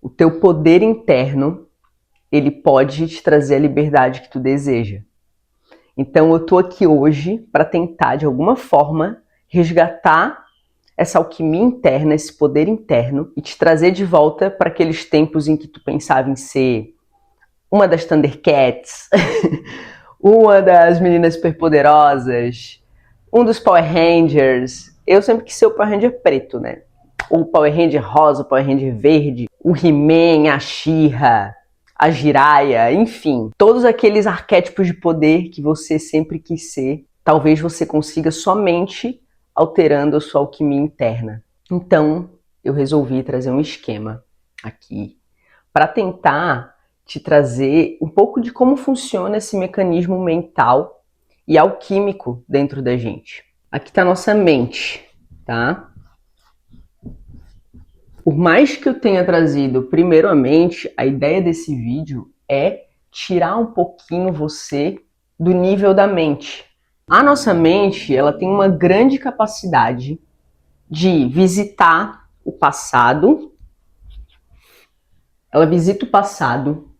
o teu poder interno, ele pode te trazer a liberdade que tu deseja. Então eu tô aqui hoje para tentar, de alguma forma, resgatar essa alquimia interna, esse poder interno, e te trazer de volta para aqueles tempos em que tu pensava em ser uma das Thundercats, uma das meninas superpoderosas, um dos Power Rangers. Eu sempre quis ser o Power Ranger preto, né? O Power Ranger rosa, o Power Ranger verde, o He-Man, a She-Ra, a Jiraiya, enfim. Todos aqueles arquétipos de poder que você sempre quis ser, talvez você consiga somente alterando a sua alquimia interna. Então, eu resolvi trazer um esquema aqui para tentar te trazer um pouco de como funciona esse mecanismo mental e alquímico dentro da gente. Aqui está a nossa mente, tá? Por mais que eu tenha trazido primeiramente, a ideia desse vídeo é tirar um pouquinho você do nível da mente. A nossa mente, ela tem uma grande capacidade de visitar o passado, ela visita o passado,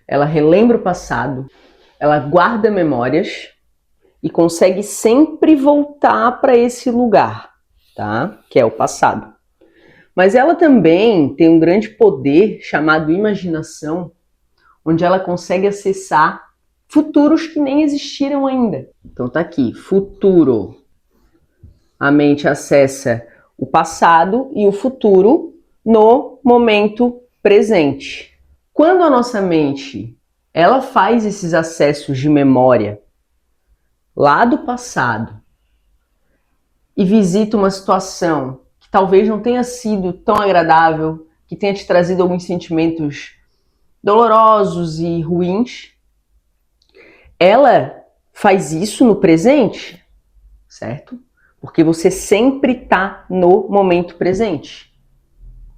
ela relembra o passado, ela guarda memórias e consegue sempre voltar para esse lugar, tá? Que é o passado. Mas ela também tem um grande poder chamado imaginação, onde ela consegue acessar futuros que nem existiram ainda. Então tá aqui, futuro. A mente acessa o passado e o futuro no momento presente. Quando a nossa mente ela faz esses acessos de memória lá do passado e visita uma situação que talvez não tenha sido tão agradável, que tenha te trazido alguns sentimentos dolorosos e ruins, ela faz isso no presente, certo? Porque você sempre está no momento presente.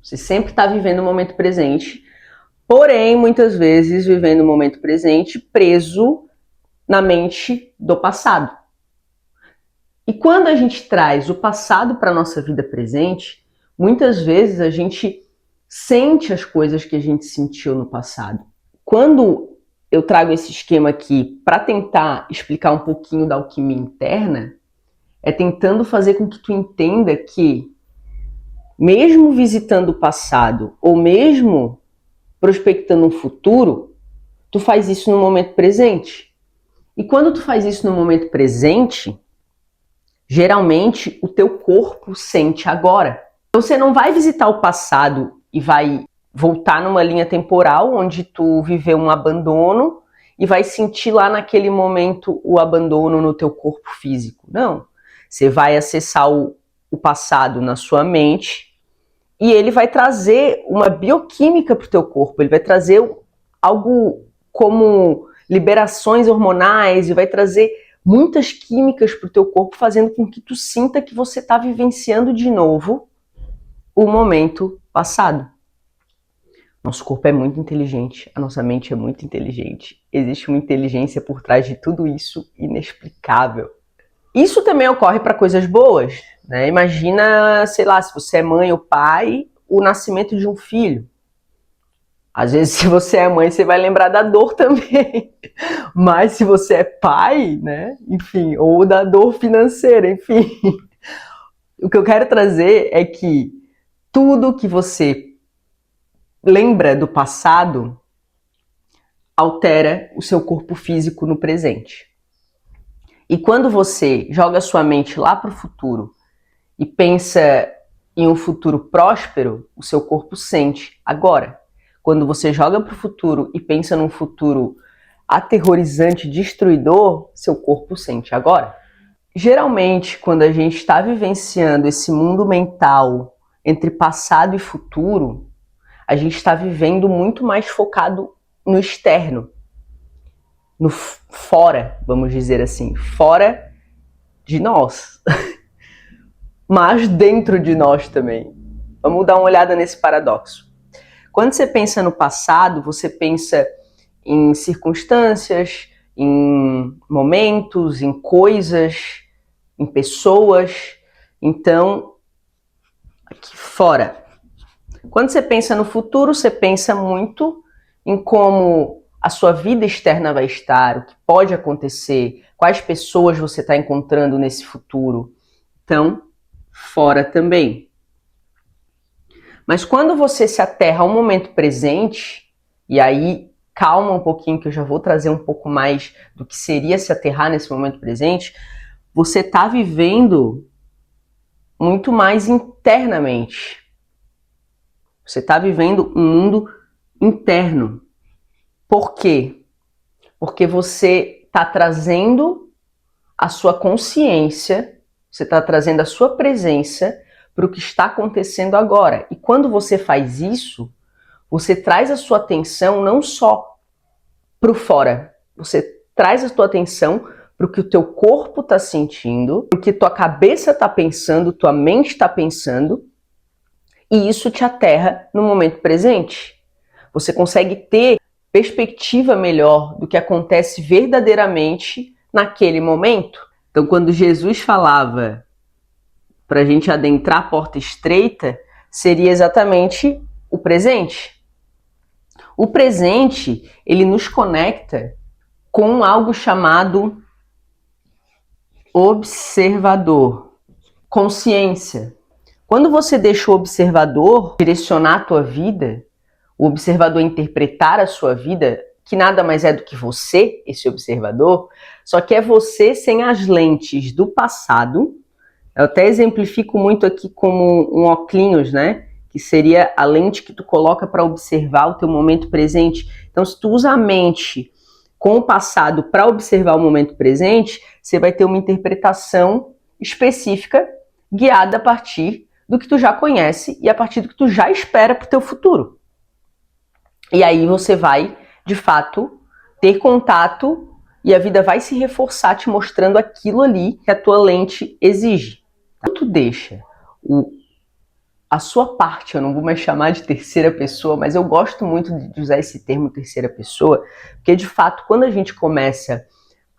Você sempre está vivendo o momento presente, porém, muitas vezes, vivendo o momento presente preso na mente do passado. E quando a gente traz o passado para a nossa vida presente, muitas vezes a gente sente as coisas que a gente sentiu no passado. Quando eu trago esse esquema aqui para tentar explicar um pouquinho da alquimia interna, é tentando fazer com que tu entenda que, mesmo visitando o passado ou mesmo prospectando um futuro, tu faz isso no momento presente. E quando tu faz isso no momento presente, geralmente o teu corpo sente agora. Então você não vai visitar o passado e vai voltar numa linha temporal onde tu viveu um abandono e vai sentir lá naquele momento o abandono no teu corpo físico. Não. Você vai acessar o passado na sua mente e ele vai trazer uma bioquímica para o teu corpo. Ele vai trazer algo como liberações hormonais e vai trazer muitas químicas para o teu corpo, fazendo com que tu sinta que você está vivenciando de novo o momento passado. Nosso corpo é muito inteligente, a nossa mente é muito inteligente. Existe uma inteligência por trás de tudo isso inexplicável. Isso também ocorre para coisas boas, né? Imagina, sei lá, se você é mãe ou pai, o nascimento de um filho. Às vezes, se você é mãe, você vai lembrar da dor também. Mas se você é pai, né? Enfim, ou da dor financeira, enfim. O que eu quero trazer é que tudo que você lembra do passado altera o seu corpo físico no presente. E quando você joga sua mente lá para o futuro e pensa em um futuro próspero, o seu corpo sente agora. Quando você joga para o futuro e pensa num futuro aterrorizante, destruidor, seu corpo sente agora. Geralmente, quando a gente está vivenciando esse mundo mental entre passado e futuro, a gente está vivendo muito mais focado no externo, no fora, vamos dizer assim, fora de nós, mas dentro de nós também. Vamos dar uma olhada nesse paradoxo. Quando você pensa no passado, você pensa em circunstâncias, em momentos, em coisas, em pessoas. Então, aqui fora. Quando você pensa no futuro, você pensa muito em como a sua vida externa vai estar, o que pode acontecer, quais pessoas você está encontrando nesse futuro. Então, fora também. Mas quando você se aterra ao momento presente, e aí calma um pouquinho que eu já vou trazer um pouco mais do que seria se aterrar nesse momento presente, você está vivendo muito mais internamente. Você está vivendo um mundo interno. Por quê? Porque você está trazendo a sua consciência, você está trazendo a sua presença para o que está acontecendo agora. E quando você faz isso, você traz a sua atenção não só para o fora, você traz a tua atenção para o que o teu corpo está sentindo, para o que tua cabeça está pensando, tua mente está pensando, e isso te aterra no momento presente. Você consegue ter perspectiva melhor do que acontece verdadeiramente naquele momento. Então, quando Jesus falava para a gente adentrar a porta estreita, seria exatamente o presente. O presente, ele nos conecta com algo chamado observador, consciência. Quando você deixa o observador direcionar a tua vida, o observador interpretar a sua vida, que nada mais é do que você, esse observador, só que é você sem as lentes do passado. Eu até exemplifico muito aqui como um óculos, né? Que seria a lente que tu coloca para observar o teu momento presente. Então, se tu usa a mente com o passado para observar o momento presente, você vai ter uma interpretação específica guiada a partir do que tu já conhece e a partir do que tu já espera para o teu futuro. E aí você vai, de fato, ter contato e a vida vai se reforçar te mostrando aquilo ali que a tua lente exige. Então, tu deixa a sua parte, eu não vou mais chamar de terceira pessoa, mas eu gosto muito de usar esse termo terceira pessoa, porque de fato, quando a gente começa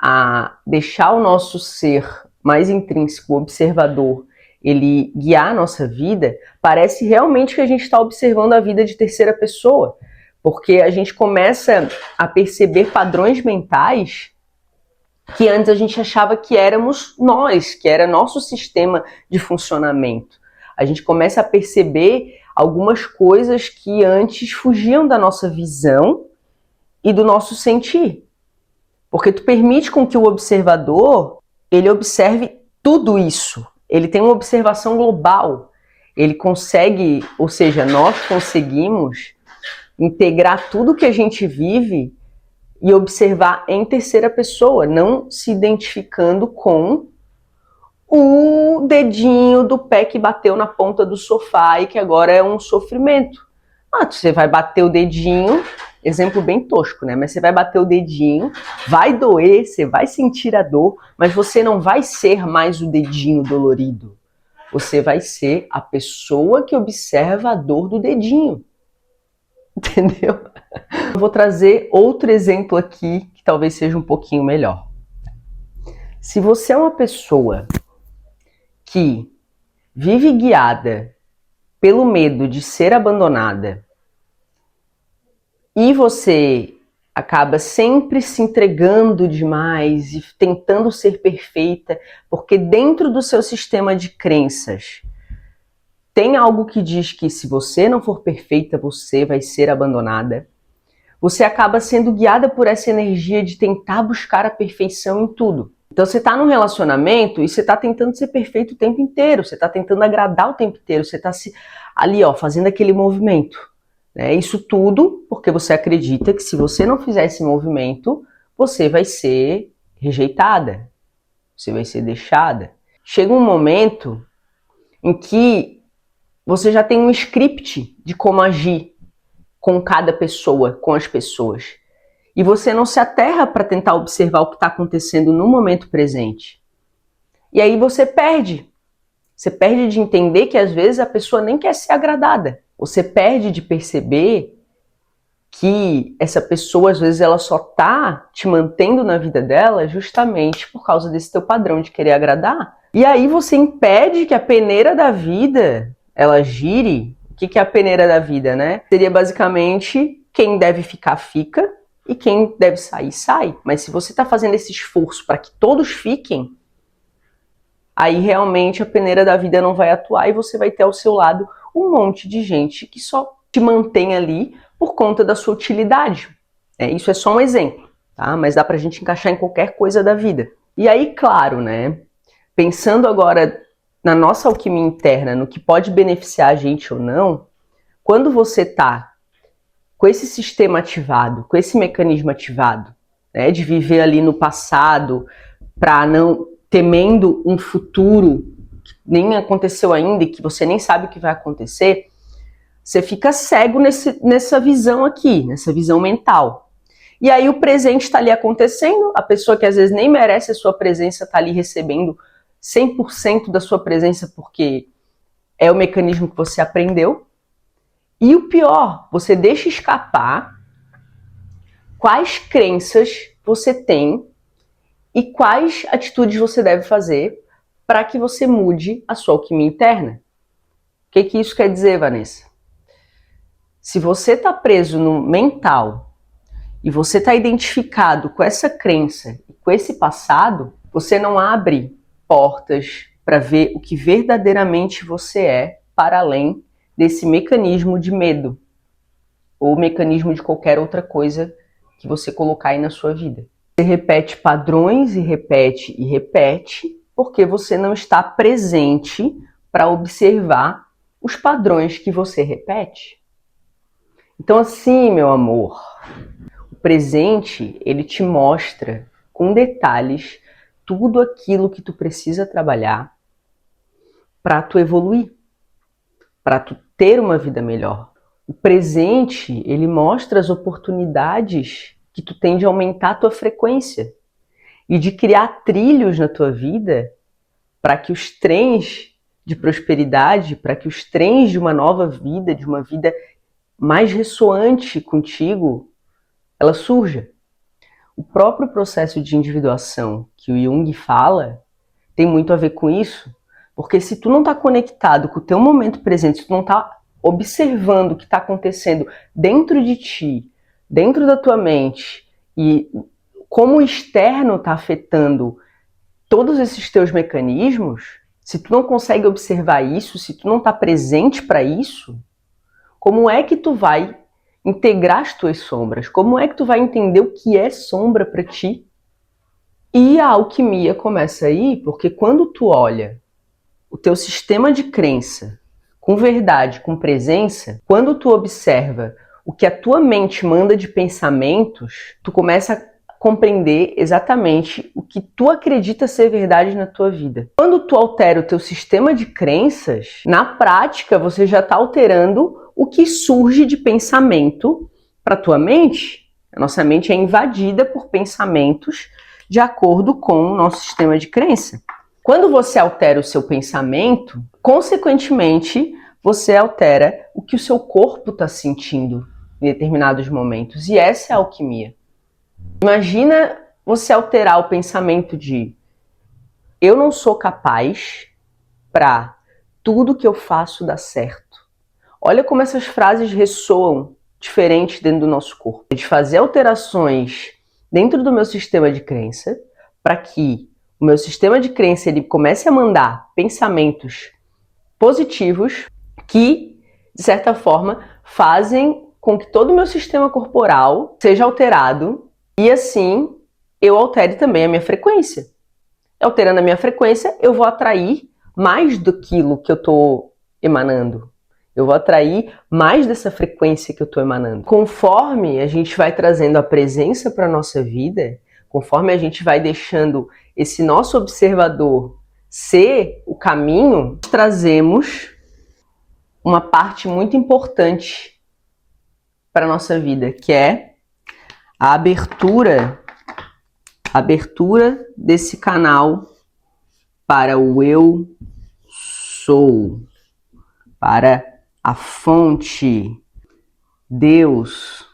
a deixar o nosso ser mais intrínseco, observador, ele guiar a nossa vida, parece realmente que a gente está observando a vida de terceira pessoa, porque a gente começa a perceber padrões mentais que antes a gente achava que éramos nós, que era nosso sistema de funcionamento. A gente começa a perceber algumas coisas que antes fugiam da nossa visão e do nosso sentir. Porque tu permite com que o observador, ele observe tudo isso. Ele tem uma observação global. Ele consegue, ou seja, nós conseguimos integrar tudo que a gente vive e observar em terceira pessoa, não se identificando com o dedinho do pé que bateu na ponta do sofá e que agora é um sofrimento. Você vai bater o dedinho, exemplo bem tosco, né? Mas você vai bater o dedinho, vai doer, você vai sentir a dor, mas você não vai ser mais o dedinho dolorido. Você vai ser a pessoa que observa a dor do dedinho. Entendeu? Eu vou trazer outro exemplo aqui que talvez seja um pouquinho melhor. Se você é uma pessoa que vive guiada pelo medo de ser abandonada e você acaba sempre se entregando demais e tentando ser perfeita, porque dentro do seu sistema de crenças tem algo que diz que se você não for perfeita, você vai ser abandonada. Você acaba sendo guiada por essa energia de tentar buscar a perfeição em tudo. Então você está num relacionamento e você está tentando ser perfeito o tempo inteiro, você está tentando agradar o tempo inteiro, você está ali, fazendo aquele movimento. Né? Isso tudo porque você acredita que se você não fizer esse movimento, você vai ser rejeitada, você vai ser deixada. Chega um momento em que você já tem um script de como agir com cada pessoa, com as pessoas. E você não se aterra para tentar observar o que está acontecendo no momento presente. E aí você perde. Você perde de entender que às vezes a pessoa nem quer ser agradada. Você perde de perceber que essa pessoa às vezes ela só está te mantendo na vida dela justamente por causa desse teu padrão de querer agradar. E aí você impede que a peneira da vida ela gire, que é a peneira da vida, né? Seria basicamente quem deve ficar, fica, e quem deve sair, sai. Mas se você está fazendo esse esforço para que todos fiquem, aí realmente a peneira da vida não vai atuar e você vai ter ao seu lado um monte de gente que só te mantém ali por conta da sua utilidade. Isso é só um exemplo, tá? Mas dá pra gente encaixar em qualquer coisa da vida. E aí, claro, né? Pensando agora na nossa alquimia interna, no que pode beneficiar a gente ou não, quando você tá com esse sistema ativado, com esse mecanismo ativado, né, de viver ali no passado, para não temendo um futuro que nem aconteceu ainda e que você nem sabe o que vai acontecer, você fica cego nessa visão aqui, nessa visão mental. E aí o presente está ali acontecendo, a pessoa que às vezes nem merece a sua presença está ali recebendo 100% da sua presença porque é o mecanismo que você aprendeu. E o pior, você deixa escapar quais crenças você tem e quais atitudes você deve fazer para que você mude a sua alquimia interna. O que isso quer dizer, Vanessa? Se você está preso no mental e você está identificado com essa crença e com esse passado, você não abre portas para ver o que verdadeiramente você é para além desse mecanismo de medo ou mecanismo de qualquer outra coisa que você colocar aí na sua vida. Você repete padrões e repete porque você não está presente para observar os padrões que você repete. Então assim, meu amor, o presente, ele te mostra com detalhes tudo aquilo que tu precisa trabalhar para tu evoluir, para tu ter uma vida melhor. O presente, ele mostra as oportunidades que tu tem de aumentar a tua frequência e de criar trilhos na tua vida para que os trens de prosperidade, para que os trens de uma nova vida, de uma vida mais ressoante contigo, ela surja. O próprio processo de individuação que o Jung fala tem muito a ver com isso, porque se tu não está conectado com o teu momento presente, se tu não está observando o que está acontecendo dentro de ti, dentro da tua mente, e como o externo está afetando todos esses teus mecanismos, se tu não consegue observar isso, se tu não está presente para isso, como é que tu vai integrar as tuas sombras? Como é que tu vai entender o que é sombra para ti? E a alquimia começa aí, porque quando tu olha o teu sistema de crença com verdade, com presença, quando tu observa o que a tua mente manda de pensamentos, tu começa a compreender exatamente o que tu acredita ser verdade na tua vida. Quando tu altera o teu sistema de crenças, na prática você já está alterando o que surge de pensamento para a tua mente. A nossa mente é invadida por pensamentos de acordo com o nosso sistema de crença. Quando você altera o seu pensamento, consequentemente, você altera o que o seu corpo está sentindo em determinados momentos. E essa é a alquimia. Imagina você alterar o pensamento de eu não sou capaz para tudo que eu faço dar certo. Olha como essas frases ressoam diferentes dentro do nosso corpo. De fazer alterações dentro do meu sistema de crença para que o meu sistema de crença ele comece a mandar pensamentos positivos que, de certa forma, fazem com que todo o meu sistema corporal seja alterado e, assim, eu altere também a minha frequência. Alterando a minha frequência, eu vou atrair mais daquilo que eu estou emanando. Eu vou atrair mais dessa frequência que eu estou emanando. Conforme a gente vai trazendo a presença para a nossa vida, conforme a gente vai deixando esse nosso observador ser o caminho, trazemos uma parte muito importante para a nossa vida, que é a abertura desse canal para o eu sou, para a fonte, Deus.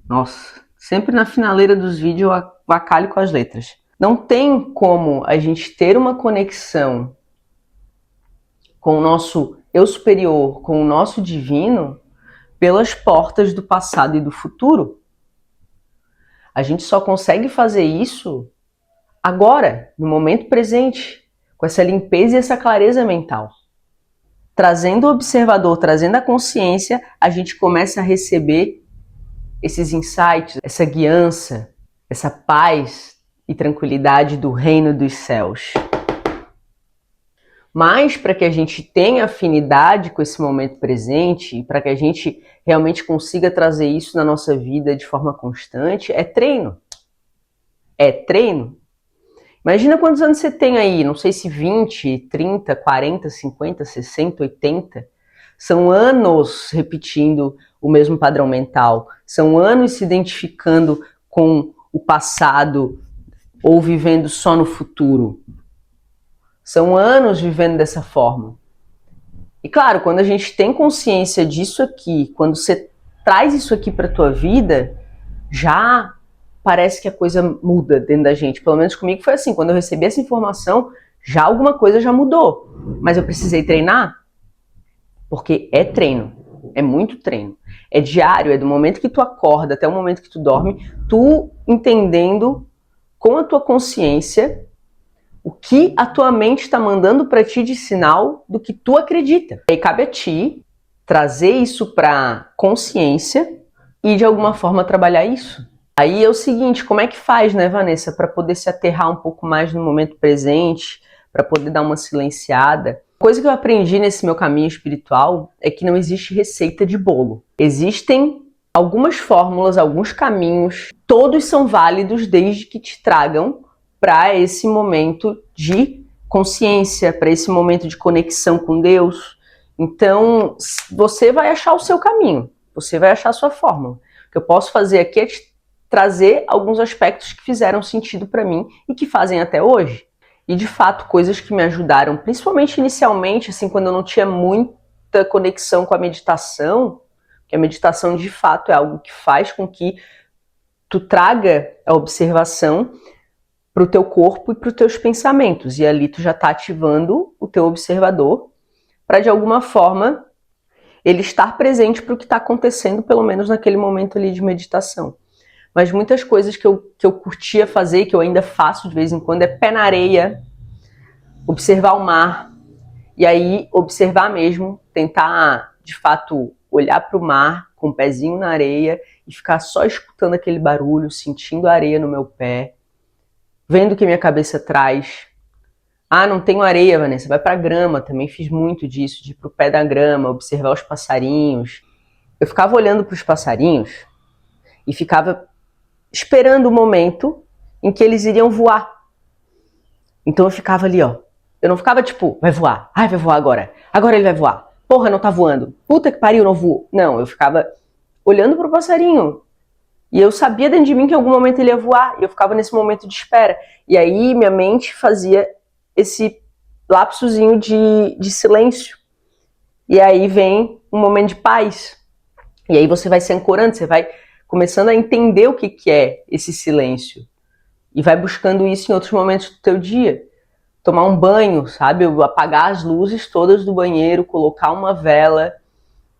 Nossa, sempre na finaleira dos vídeos eu avacalho com as letras. Não tem como a gente ter uma conexão com o nosso eu superior com o nosso divino pelas portas do passado e do futuro. A gente só consegue fazer isso agora, no momento presente, com essa limpeza e essa clareza mental. Trazendo o observador, trazendo a consciência, a gente começa a receber esses insights, essa guiança, essa paz e tranquilidade do reino dos céus. Mas para que a gente tenha afinidade com esse momento presente e para que a gente realmente consiga trazer isso na nossa vida de forma constante, é treino. É treino. Imagina quantos anos você tem aí, não sei se 20, 30, 40, 50, 60, 80. São anos repetindo o mesmo padrão mental. São anos se identificando com o passado ou vivendo só no futuro. São anos vivendo dessa forma. E claro, quando a gente tem consciência disso aqui, quando você traz isso aqui para a tua vida, já parece que a coisa muda dentro da gente. Pelo menos comigo foi assim. Quando eu recebi essa informação, já alguma coisa já mudou. Mas eu precisei treinar, porque é treino. É muito treino. É diário, é do momento que tu acorda até o momento que tu dorme, tu entendendo com a tua consciência o que a tua mente está mandando para ti de sinal do que tu acredita. E aí cabe a ti trazer isso para consciência e de alguma forma trabalhar isso. Aí é o seguinte, como é que faz, né, Vanessa, para poder se aterrar um pouco mais no momento presente, para poder dar uma silenciada? Coisa que eu aprendi nesse meu caminho espiritual é que não existe receita de bolo. Existem algumas fórmulas, alguns caminhos, todos são válidos desde que te tragam para esse momento de consciência, para esse momento de conexão com Deus. Então, você vai achar o seu caminho, você vai achar a sua fórmula. O que eu posso fazer aqui é te trazer alguns aspectos que fizeram sentido para mim e que fazem até hoje. E, de fato, coisas que me ajudaram, principalmente inicialmente, assim, quando eu não tinha muita conexão com a meditação, que a meditação, de fato, é algo que faz com que tu traga a observação para o teu corpo e para os teus pensamentos. E ali tu já está ativando o teu observador para, de alguma forma, ele estar presente para o que está acontecendo, pelo menos naquele momento ali de meditação. Mas muitas coisas que eu curtia fazer, que eu ainda faço de vez em quando, é pé na areia, observar o mar, e aí observar mesmo, tentar, de fato, olhar para o mar com o pezinho na areia e ficar só escutando aquele barulho, sentindo a areia no meu pé, vendo o que minha cabeça traz. Ah, não tenho areia, Vanessa, vai pra grama. Também fiz muito disso, de ir pro pé da grama, observar os passarinhos. Eu ficava olhando pros passarinhos e ficava esperando o momento em que eles iriam voar. Então eu ficava ali, ó. Eu não ficava tipo, vai voar. Ai, vai voar agora. Agora ele vai voar. Porra, não tá voando. Puta que pariu, não voou. Não, eu ficava olhando pro passarinho. E eu sabia dentro de mim que em algum momento ele ia voar. E eu ficava nesse momento de espera. E aí minha mente fazia esse lapsozinho de silêncio. E aí vem um momento de paz. E aí você vai se ancorando, você vai começando a entender o que é esse silêncio. E vai buscando isso em outros momentos do teu dia. Tomar um banho, sabe? Apagar as luzes todas do banheiro, colocar uma vela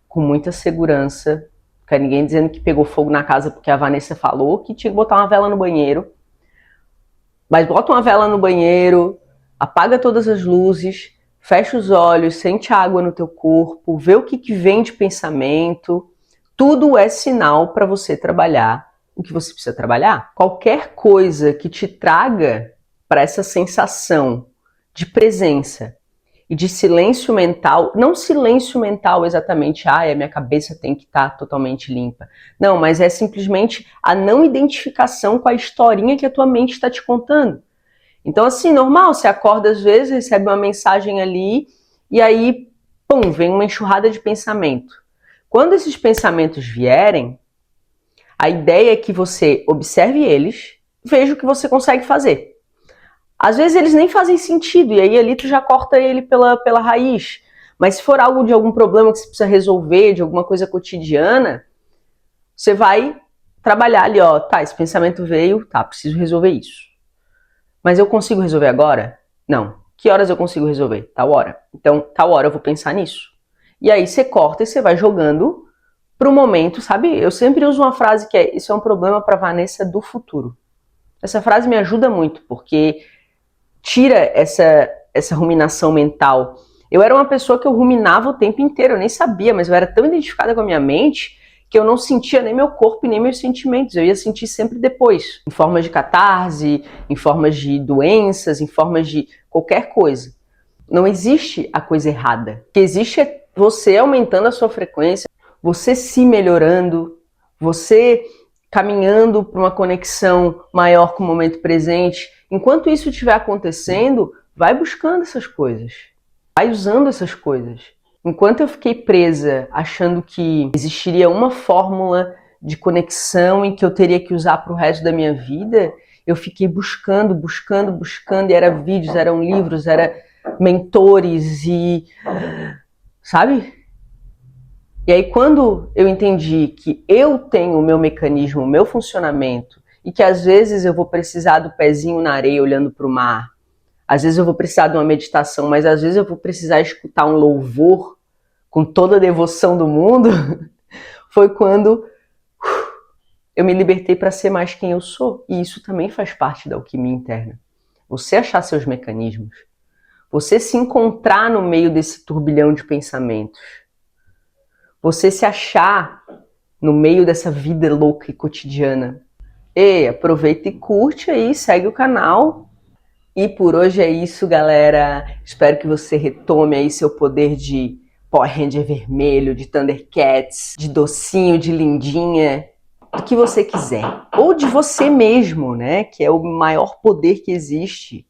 com muita segurança. Não quer ninguém dizendo que pegou fogo na casa porque a Vanessa falou que tinha que botar uma vela no banheiro. Mas bota uma vela no banheiro, apaga todas as luzes, fecha os olhos, sente a água no teu corpo, vê o que vem de pensamento. Tudo é sinal para você trabalhar o que você precisa trabalhar. Qualquer coisa que te traga para essa sensação de presença e de silêncio mental, não silêncio mental exatamente, a minha cabeça tem que estar totalmente limpa. Não, mas é simplesmente a não identificação com a historinha que a tua mente está te contando. Então, assim, normal, você acorda às vezes, recebe uma mensagem ali, e aí, pum, vem uma enxurrada de pensamento. Quando esses pensamentos vierem, a ideia é que você observe eles, veja o que você consegue fazer. Às vezes eles nem fazem sentido, e aí ali tu já corta ele pela raiz. Mas se for algo de algum problema que você precisa resolver, de alguma coisa cotidiana, você vai trabalhar ali, ó, tá, esse pensamento veio, tá, preciso resolver isso. Mas eu consigo resolver agora? Não. Que horas eu consigo resolver? Tal hora. Então, tal hora eu vou pensar nisso. E aí você corta e você vai jogando pro momento, sabe? Eu sempre uso uma frase que é: isso é um problema para Vanessa do futuro. Essa frase me ajuda muito, porque tira essa ruminação mental. Eu era uma pessoa que eu ruminava o tempo inteiro, eu nem sabia, mas eu era tão identificada com a minha mente que eu não sentia nem meu corpo e nem meus sentimentos. Eu ia sentir sempre depois, em formas de catarse, em formas de doenças, em formas de qualquer coisa. Não existe a coisa errada. O que existe é você aumentando a sua frequência, você se melhorando, você caminhando para uma conexão maior com o momento presente. Enquanto isso estiver acontecendo, vai buscando essas coisas. Vai usando essas coisas. Enquanto eu fiquei presa achando que existiria uma fórmula de conexão e que eu teria que usar para o resto da minha vida, eu fiquei buscando, e era vídeos, eram livros, era mentores e... sabe? E aí quando eu entendi que eu tenho o meu mecanismo, o meu funcionamento, e que às vezes eu vou precisar do pezinho na areia olhando para o mar, às vezes eu vou precisar de uma meditação, mas às vezes eu vou precisar escutar um louvor com toda a devoção do mundo, foi quando eu me libertei para ser mais quem eu sou. E isso também faz parte da alquimia interna. Você achar seus mecanismos. Você se encontrar no meio desse turbilhão de pensamentos. Você se achar no meio dessa vida louca e cotidiana. E aproveita e curte aí, segue o canal. E por hoje é isso, galera. Espero que você retome aí seu poder de Power Ranger vermelho, de Thundercats, de docinho, de lindinha, do que você quiser. Ou de você mesmo, né? Que é o maior poder que existe.